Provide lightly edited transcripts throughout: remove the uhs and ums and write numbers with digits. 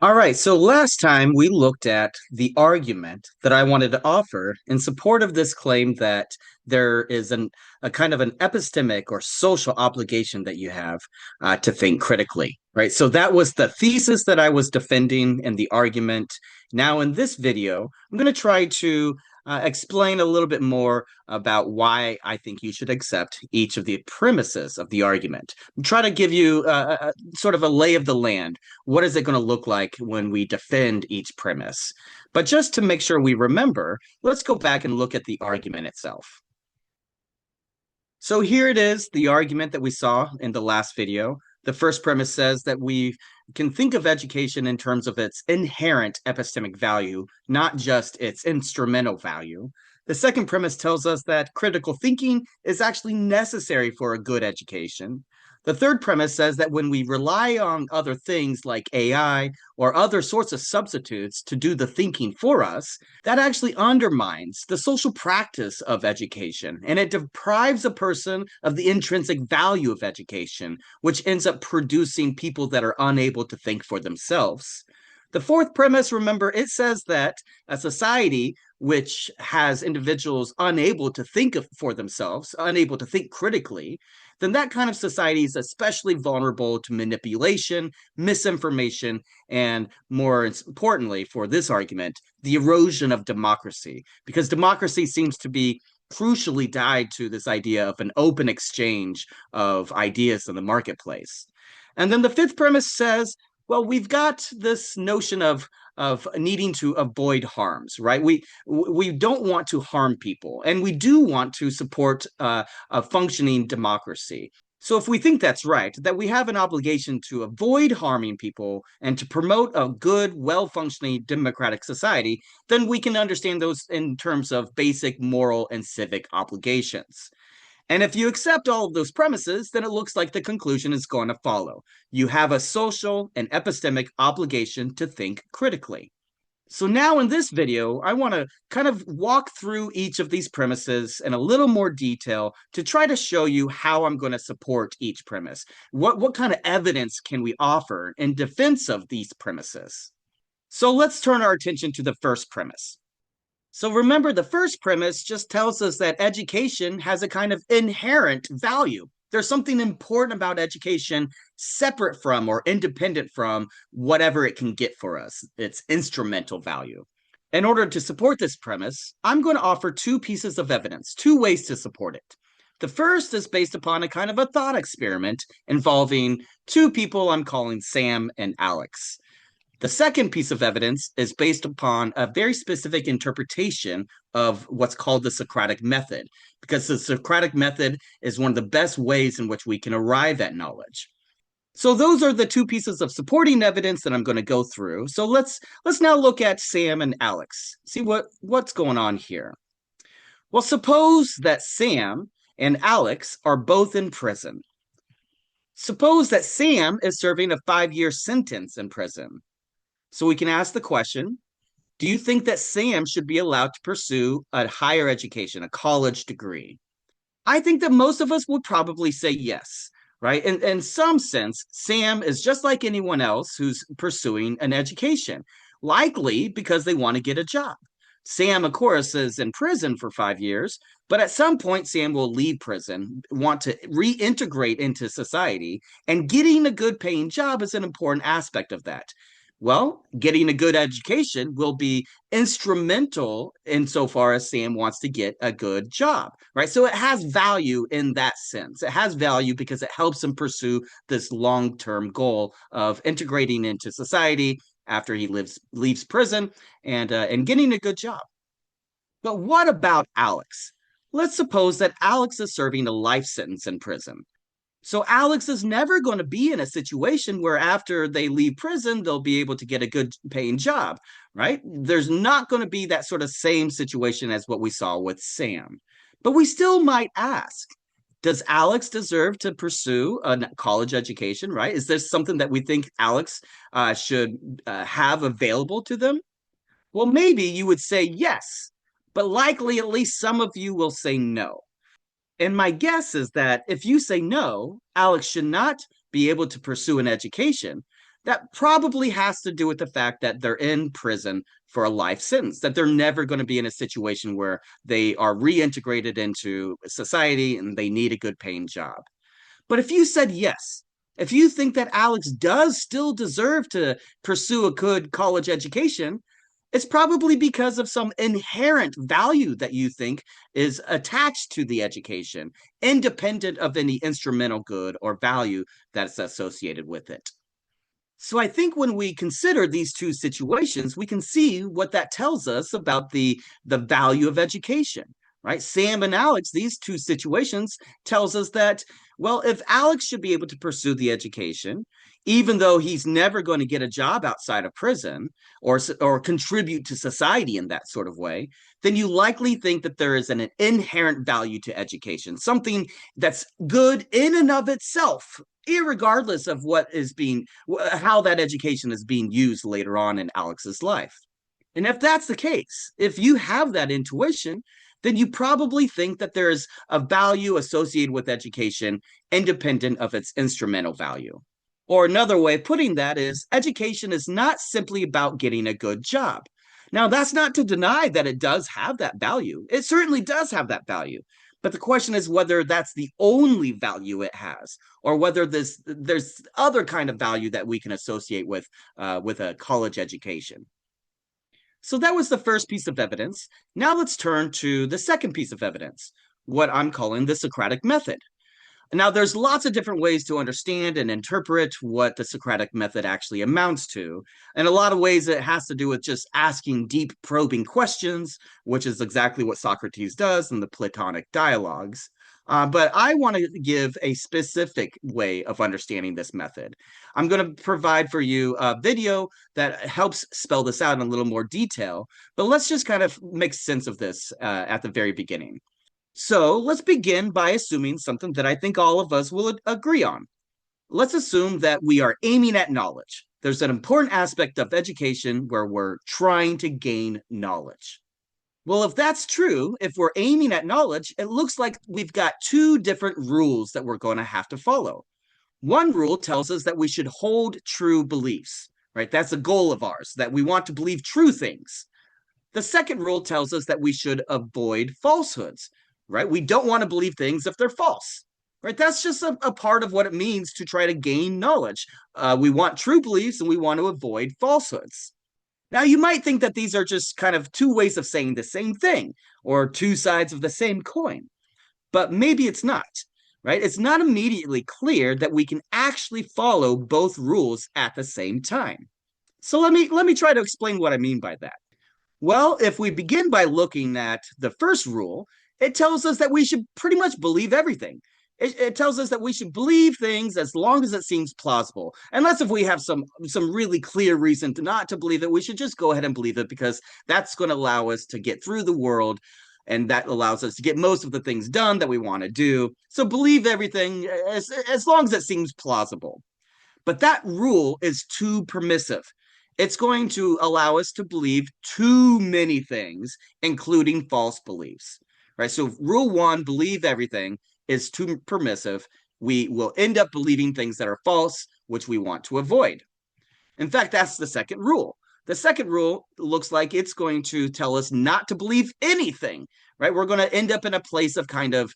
All right, so last time we looked at the argument that I wanted to offer in support of this claim that there is a kind of an epistemic or social obligation that you have to think critically, right? So that was the thesis that I was defending in the argument. Now, in this video, I'm going to try to explain a little bit more about why I think you should accept each of the premises of the argument. Try to give you sort of a lay of the land. What is it going to look like when we defend each premise? But just to make sure we remember, let's go back and look at the argument itself. So here it is, the argument that we saw in the last video. The first premise says that we can think of education in terms of its inherent epistemic value, not just its instrumental value. The second premise tells us that critical thinking is actually necessary for a good education. The third premise says that when we rely on other things like AI or other sorts of substitutes to do the thinking for us, that actually undermines the social practice of education and it deprives a person of the intrinsic value of education, which ends up producing people that are unable to think for themselves. The fourth premise, remember, it says that a society which has individuals unable to think for themselves, unable to think critically, then that kind of society is especially vulnerable to manipulation, misinformation, and more importantly for this argument, the erosion of democracy, because democracy seems to be crucially tied to this idea of an open exchange of ideas in the marketplace. And then the fifth premise says, well, we've got this notion of needing to avoid harms, right? We don't want to harm people, and we do want to support a functioning democracy. So if we think that's right, that we have an obligation to avoid harming people and to promote a good, well-functioning democratic society, then we can understand those in terms of basic moral and civic obligations. And if you accept all of those premises, then it looks like the conclusion is going to follow. You have a social and epistemic obligation to think critically. So now in this video, I want to kind of walk through each of these premises in a little more detail to try to show you how I'm going to support each premise. What kind of evidence can we offer in defense of these premises? So let's turn our attention to the first premise. So remember, the first premise just tells us that education has a kind of inherent value. There's something important about education separate from or independent from whatever it can get for us, its instrumental value. In order to support this premise, I'm going to offer two pieces of evidence, two ways to support it. The first is based upon a kind of a thought experiment involving two people I'm calling Sam and Alex. The second piece of evidence is based upon a very specific interpretation of what's called the Socratic method, because the Socratic method is one of the best ways in which we can arrive at knowledge. So those are the two pieces of supporting evidence that I'm going to go through. So let's now look at Sam and Alex. See what's going on here. Well, suppose that Sam and Alex are both in prison. Suppose that Sam is serving a 5-year sentence in prison. So we can ask the question, do you think that Sam should be allowed to pursue a higher education, a college degree? I think that most of us would probably say yes, right? In some sense, Sam is just like anyone else who's pursuing an education, likely because they want to get a job. Sam, of course, is in prison for 5 years, but at some point, Sam will leave prison, want to reintegrate into society, and getting a good paying job is an important aspect of that. Well, getting a good education will be instrumental insofar as Sam wants to get a good job, right? So it has value in that sense. It has value because it helps him pursue this long-term goal of integrating into society after he leaves prison and getting a good job. But what about Alex? Let's suppose that Alex is serving a life sentence in prison. So Alex is never going to be in a situation where after they leave prison, they'll be able to get a good paying job, right? There's not going to be that sort of same situation as what we saw with Sam. But we still might ask, does Alex deserve to pursue a college education, right? Is this something that we think Alex should have available to them? Well, maybe you would say yes, but likely at least some of you will say no. And my guess is that if you say no, Alex should not be able to pursue an education, That probably has to do with the fact that they're in prison for a life sentence, that they're never going to be in a situation where they are reintegrated into society and they need a good paying job. But if you said yes, if you think that Alex does still deserve to pursue a good college education, it's probably because of some inherent value that you think is attached to the education, independent of any instrumental good or value that's associated with it. So I think when we consider these two situations, we can see what that tells us about the value of education, right? Sam and Alex, these two situations tells us that, well, if Alex should be able to pursue the education, even though he's never going to get a job outside of prison or contribute to society in that sort of way, then you likely think that there is an inherent value to education, something that's good in and of itself, irregardless of how that education is being used later on in Alex's life. And if that's the case, if you have that intuition, then you probably think that there is a value associated with education independent of its instrumental value. Or another way of putting that is education is not simply about getting a good job. Now, that's not to deny that it does have that value. It certainly does have that value. But the question is whether that's the only value it has, or whether there's other kind of value that we can associate with a college education. So that was the first piece of evidence. Now let's turn to the second piece of evidence, what I'm calling the Socratic method. Now, there's lots of different ways to understand and interpret what the Socratic method actually amounts to. In a lot of ways, it has to do with just asking deep, probing questions, which is exactly what Socrates does in the Platonic dialogues. But I want to give a specific way of understanding this method. I'm going to provide for you a video that helps spell this out in a little more detail, but let's just kind of make sense of this at the very beginning. So let's begin by assuming something that I think all of us will agree on. Let's assume that we are aiming at knowledge. There's an important aspect of education where we're trying to gain knowledge. Well, if that's true, if we're aiming at knowledge, it looks like we've got two different rules that we're going to have to follow. One rule tells us that we should hold true beliefs, right? That's a goal of ours, that we want to believe true things. The second rule tells us that we should avoid falsehoods, right? We don't want to believe things if they're false, right? That's just a part of what it means to try to gain knowledge. We want true beliefs and we want to avoid falsehoods. Now, you might think that these are just kind of two ways of saying the same thing or two sides of the same coin, but maybe it's not, right? It's not immediately clear that we can actually follow both rules at the same time. So let me try to explain what I mean by that. Well, if we begin by looking at the first rule, it tells us that we should pretty much believe everything. It tells us that we should believe things as long as it seems plausible. Unless if we have some really clear reason to not to believe it, we should just go ahead and believe it because that's going to allow us to get through the world and that allows us to get most of the things done that we want to do. So believe everything as long as it seems plausible. But that rule is too permissive. It's going to allow us to believe too many things, including false beliefs, right? So rule one, believe everything, is too permissive. We will end up believing things that are false, which we want to avoid. In fact, that's the second rule. The second rule looks like it's going to tell us not to believe anything, right? We're going to end up in a place of kind of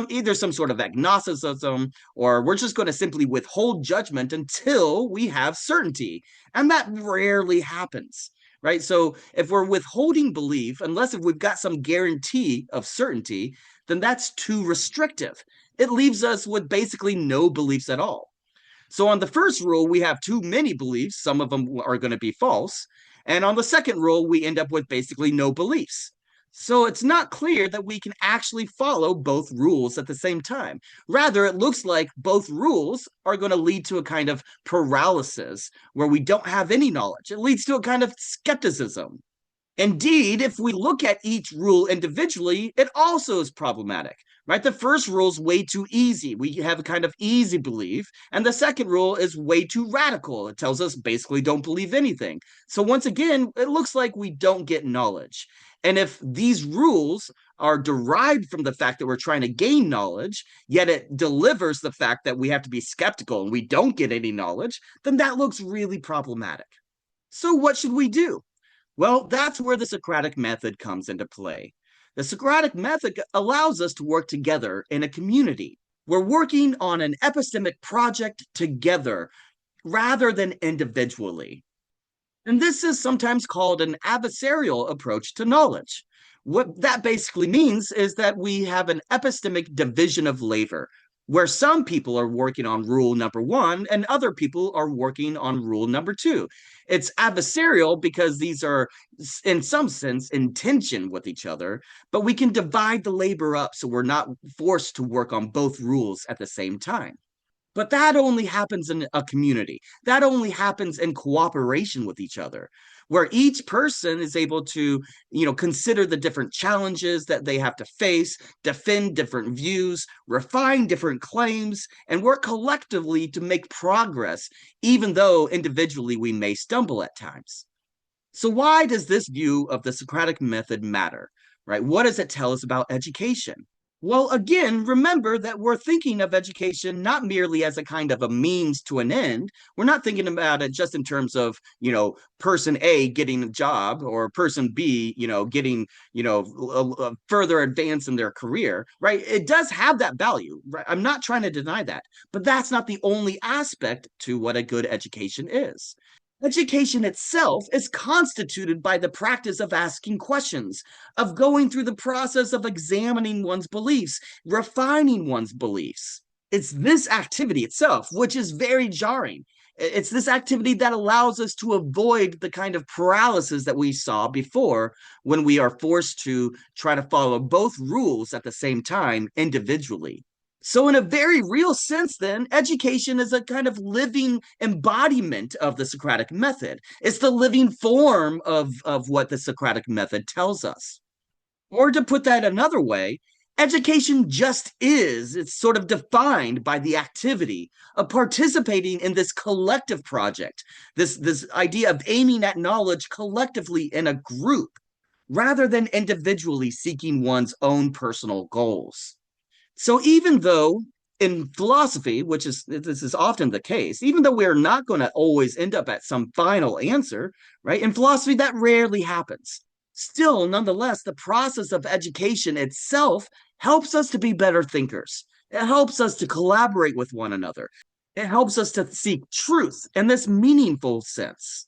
either some sort of agnosticism, or we're just going to simply withhold judgment until we have certainty. And that rarely happens, right? So if we're withholding belief, unless if we've got some guarantee of certainty, then that's too restrictive. It leaves us with basically no beliefs at all. So on the first rule, we have too many beliefs. Some of them are going to be false. And on the second rule, we end up with basically no beliefs. So it's not clear that we can actually follow both rules at the same time. Rather, it looks like both rules are going to lead to a kind of paralysis where we don't have any knowledge. It leads to a kind of skepticism. Indeed, if we look at each rule individually, it also is problematic, right? The first rule is way too easy. We have a kind of easy belief. And the second rule is way too radical. It tells us basically don't believe anything. So once again, it looks like we don't get knowledge. And if these rules are derived from the fact that we're trying to gain knowledge, yet it delivers the fact that we have to be skeptical and we don't get any knowledge, then that looks really problematic. So, what should we do? Well, that's where the Socratic method comes into play. The Socratic method allows us to work together in a community. We're working on an epistemic project together rather than individually. And this is sometimes called an adversarial approach to knowledge. What that basically means is that we have an epistemic division of labor, where some people are working on rule number one and other people are working on rule number two. It's adversarial because these are, in some sense, in tension with each other, but we can divide the labor up so we're not forced to work on both rules at the same time. But that only happens in a community. That only happens in cooperation with each other, where each person is able to, consider the different challenges that they have to face, defend different views, refine different claims, and work collectively to make progress, even though individually we may stumble at times. So why does this view of the Socratic method matter, right? What does it tell us about education? Well, again, remember that we're thinking of education not merely as a kind of a means to an end. We're not thinking about it just in terms of, person A getting a job or person B, getting, a further advance in their career, right? It does have that value, right? I'm not trying to deny that, but that's not the only aspect to what a good education is. Education itself is constituted by the practice of asking questions, of going through the process of examining one's beliefs, refining one's beliefs. It's this activity itself, which is very jarring. It's this activity that allows us to avoid the kind of paralysis that we saw before when we are forced to try to follow both rules at the same time individually. So, in a very real sense, then, education is a kind of living embodiment of the Socratic method. It's the living form of what the Socratic method tells us. Or to put that another way, education just is. It's sort of defined by the activity of participating in this collective project, this idea of aiming at knowledge collectively in a group, rather than individually seeking one's own personal goals. So even though in philosophy, which is this is often the case, even though we're not going to always end up at some final answer, right? In philosophy, that rarely happens. Still, nonetheless, the process of education itself helps us to be better thinkers. It helps us to collaborate with one another. It helps us to seek truth in this meaningful sense.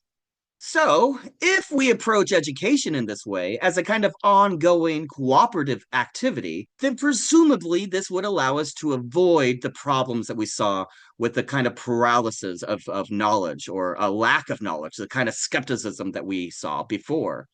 So, if we approach education in this way as a kind of ongoing cooperative activity, then presumably this would allow us to avoid the problems that we saw with the kind of paralysis of knowledge or a lack of knowledge, the kind of skepticism that we saw before.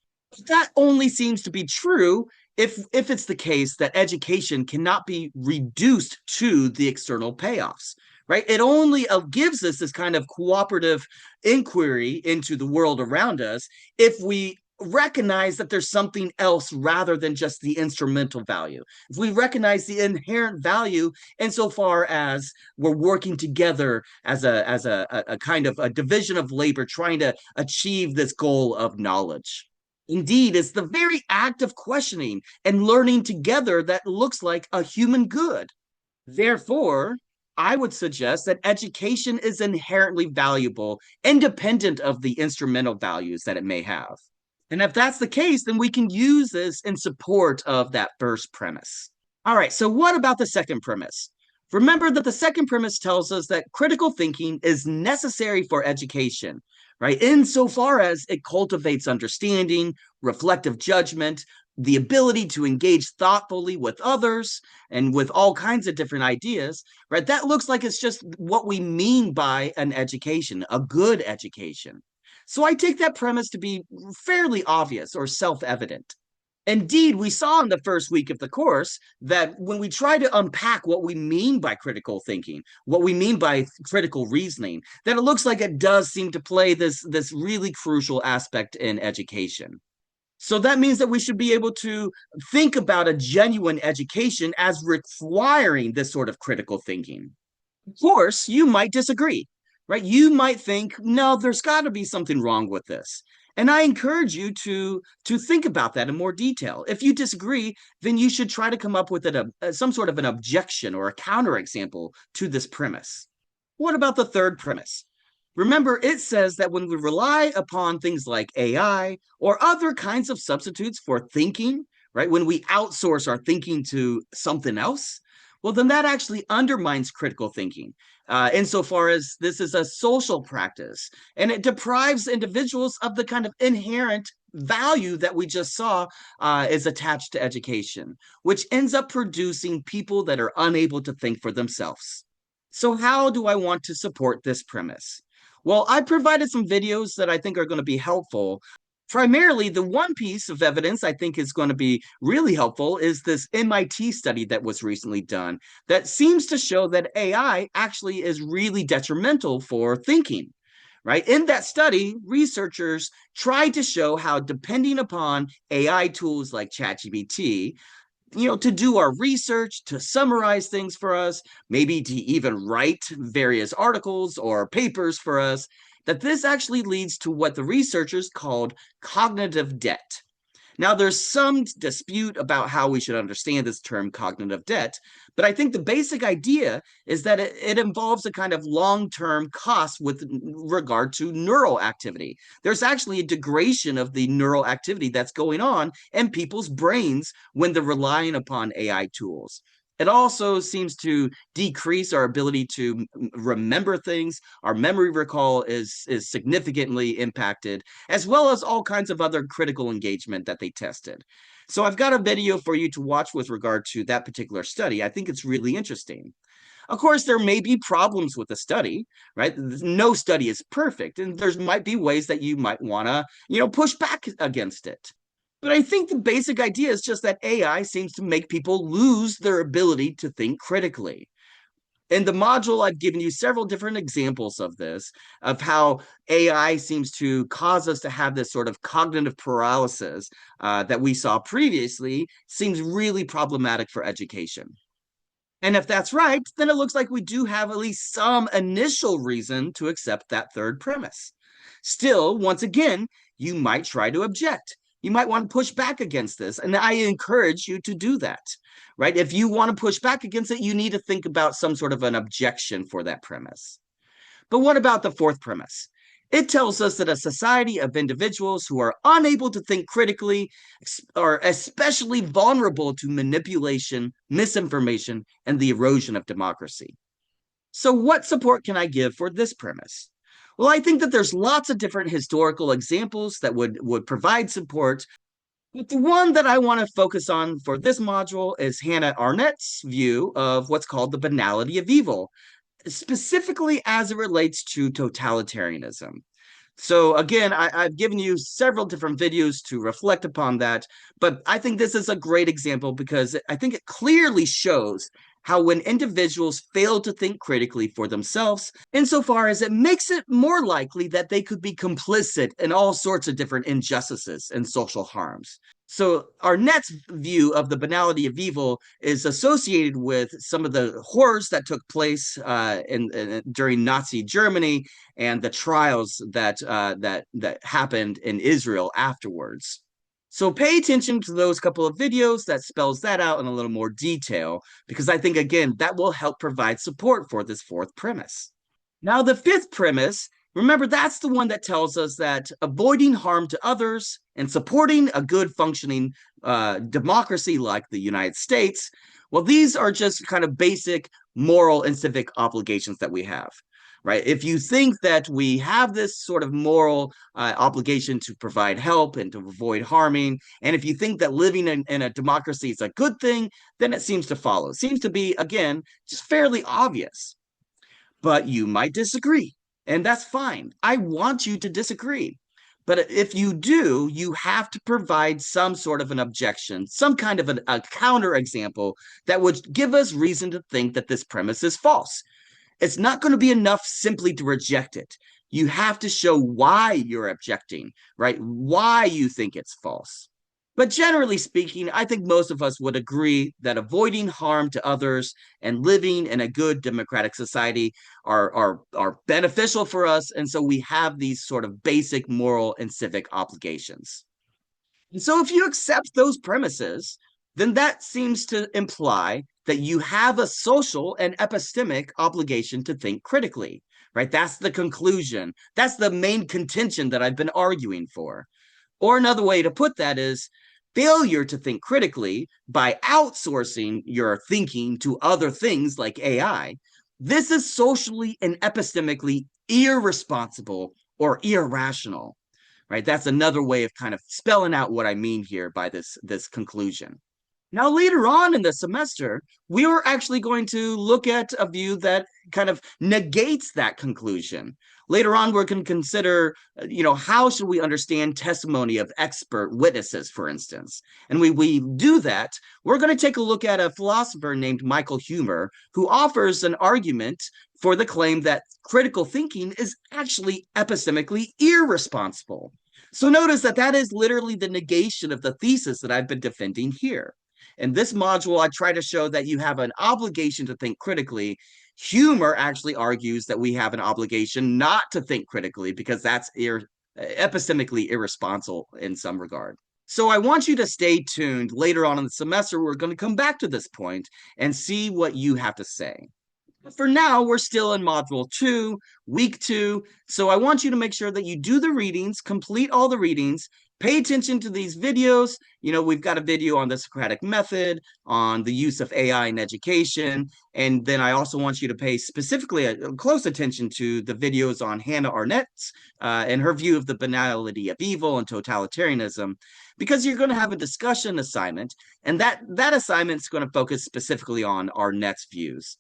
That only seems to be true if it's the case that education cannot be reduced to the external payoffs, right? It only gives us this kind of cooperative inquiry into the world around us if we recognize that there's something else rather than just the instrumental value. If we recognize the inherent value insofar as we're working together as a kind of a division of labor trying to achieve this goal of knowledge. Indeed, it's the very act of questioning and learning together that looks like a human good. Therefore, I would suggest that education is inherently valuable, independent of the instrumental values that it may have. And if that's the case, then we can use this in support of that first premise. All right, so what about the second premise? Remember that the second premise tells us that critical thinking is necessary for education, right? Insofar as it cultivates understanding, reflective judgment, the ability to engage thoughtfully with others and with all kinds of different ideas, right? That looks like it's just what we mean by an education, a good education. So I take that premise to be fairly obvious or self evident. Indeed, we saw in the first week of the course that when we try to unpack what we mean by critical thinking, what we mean by critical reasoning, that it looks like it does seem to play this really crucial aspect in education. So that means that we should be able to think about a genuine education as requiring this sort of critical thinking. Of course, you might disagree, right? You might think, no, there's got to be something wrong with this. And I encourage you to think about that in more detail. If you disagree, then you should try to come up with some sort of an objection or a counterexample to this premise. What about the third premise? Remember, it says that when we rely upon things like AI or other kinds of substitutes for thinking, right, when we outsource our thinking to something else, well, then that actually undermines critical thinking, insofar as this is a social practice and it deprives individuals of the kind of inherent value that we just saw is attached to education, which ends up producing people that are unable to think for themselves. So, how do I want to support this premise? Well, I provided some videos that I think are going to be helpful. Primarily, the one piece of evidence I think is going to be really helpful is this MIT study that was recently done that seems to show that AI actually is really detrimental for thinking. Right. In that study, researchers tried to show how depending upon AI tools like ChatGPT, to do our research, to summarize things for us, maybe to even write various articles or papers for us, that this actually leads to what the researchers called cognitive debt. Now, there's some dispute about how we should understand this term cognitive debt, but I think the basic idea is that it involves a kind of long-term cost with regard to neural activity. There's actually a degradation of the neural activity that's going on in people's brains when they're relying upon AI tools. It also seems to decrease our ability to remember things. Our memory recall is significantly impacted, as well as all kinds of other critical engagement that they tested. So I've got a video for you to watch with regard to that particular study. I think it's really interesting. Of course, there may be problems with the study, right? No study is perfect, and there might be ways that you might want to, push back against it. But I think the basic idea is just that AI seems to make people lose their ability to think critically. In the module, I've given you several different examples of this, of how AI seems to cause us to have this sort of cognitive paralysis that we saw previously, seems really problematic for education. And if that's right, then it looks like we do have at least some initial reason to accept that third premise. Still, once again, you might try to object. You might want to push back against this, and I encourage you to do that, right? If you want to push back against it, you need to think about some sort of an objection for that premise. But what about the fourth premise? It tells us that a society of individuals who are unable to think critically are especially vulnerable to manipulation, misinformation, and the erosion of democracy. So, what support can I give for this premise? Well, I think that there's lots of different historical examples that would provide support. But the one that I want to focus on for this module is Hannah Arnett's view of what's called the banality of evil, specifically as it relates to totalitarianism. So again, I've given you several different videos to reflect upon that, but I think this is a great example because I think it clearly shows how when individuals fail to think critically for themselves, insofar as it makes it more likely that they could be complicit in all sorts of different injustices and social harms. So our next view of the banality of evil is associated with some of the horrors that took place during Nazi Germany and the trials that happened in Israel afterwards. So pay attention to those couple of videos that spells that out in a little more detail, because I think, again, that will help provide support for this fourth premise. Now, the fifth premise, remember, that's the one that tells us that avoiding harm to others and supporting a good functioning democracy like the United States, well, these are just kind of basic moral and civic obligations that we have. Right. If you think that we have this sort of moral obligation to provide help and to avoid harming, and if you think that living in a democracy is a good thing, then it seems to follow. It seems to be, again, just fairly obvious. But you might disagree, and that's fine. I want you to disagree. But if you do, you have to provide some sort of an objection, some kind of a counter example that would give us reason to think that this premise is false. It's not going to be enough simply to reject it. You have to show why you're objecting, right? Why you think it's false. But generally speaking, I think most of us would agree that avoiding harm to others and living in a good democratic society are beneficial for us. And so we have these sort of basic moral and civic obligations. And so if you accept those premises, then that seems to imply that you have a social and epistemic obligation to think critically, right? That's the conclusion. That's the main contention that I've been arguing for. Or another way to put that is failure to think critically by outsourcing your thinking to other things like AI. This is socially and epistemically irresponsible or irrational, right? That's another way of kind of spelling out what I mean here by this conclusion. Now, later on in the semester, we are actually going to look at a view that kind of negates that conclusion. Later on, we're going to consider, how should we understand testimony of expert witnesses, for instance? And we do that, we're going to take a look at a philosopher named Michael Huemer, who offers an argument for the claim that critical thinking is actually epistemically irresponsible. So notice that that is literally the negation of the thesis that I've been defending here. In this module, I try to show that you have an obligation to think critically. Huemer actually argues that we have an obligation not to think critically because that's epistemically irresponsible in some regard. So I want you to stay tuned. Later on in the semester, we're going to come back to this point and see what you have to say. But for now, we're still in module 2, week 2. So I want you to make sure that you do the readings, complete all the readings, pay attention to these videos. We've got a video on the Socratic method, on the use of AI in education. And then I also want you to pay specifically a close attention to the videos on Hannah Arnett's and her view of the banality of evil and totalitarianism, because you're going to have a discussion assignment. And that assignment is going to focus specifically on Arnett's views.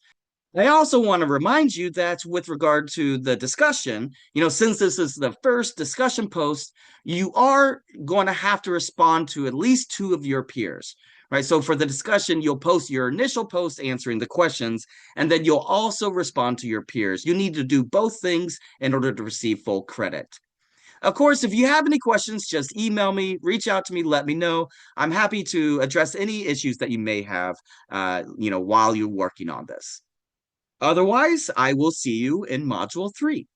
I also want to remind you that with regard to the discussion, since this is the first discussion post, you are going to have to respond to at least 2 of your peers, right? So for the discussion, you'll post your initial post answering the questions, and then you'll also respond to your peers. You need to do both things in order to receive full credit. Of course, if you have any questions, just email me, reach out to me, let me know. I'm happy to address any issues that you may have, while you're working on this. Otherwise, I will see you in Module 3.